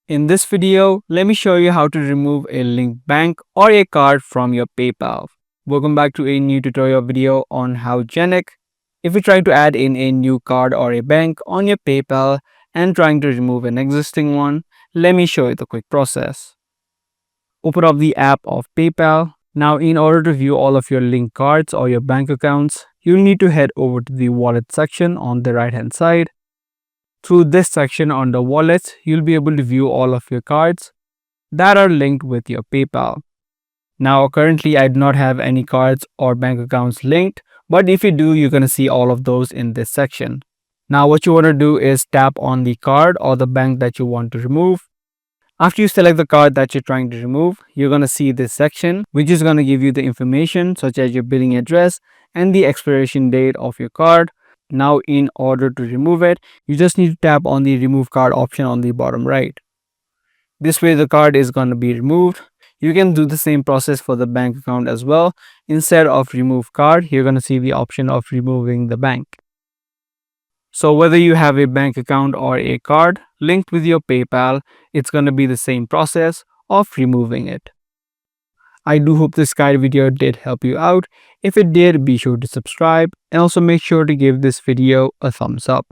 In this video, let me show you how to remove a linked bank or a card from your PayPal. Welcome back to a new tutorial video on Howgenic. If you're trying to add in a new card or a bank on your PayPal and trying to remove an existing one, let me show you the quick process. Open up the app of PayPal. Now, in order to view all of your linked cards or your bank accounts, you'll need to head over to the wallet section on the right hand side. Through this section under wallets, you'll be able to view all of your cards that are linked with your PayPal. Now, currently, I do not have any cards or bank accounts linked, but if you do, you're going to see all of those in this section. Now, what you want to do is tap on the card or the bank that you want to remove. After you select the card that you're trying to remove, you're going to see this section, which is going to give you the information such as your billing address and the expiration date of your card. Now, in order to remove it, you just need to tap on the remove card option on the bottom right. This way the card is going to be removed. You can do the same process for the bank account as well. Instead of remove card, you're going to see the option of removing the bank. So whether you have a bank account or a card linked with your PayPal, it's going to be the same process of removing it. I do hope this guide video did help you out. If it did, be sure to subscribe and also make sure to give this video a thumbs up.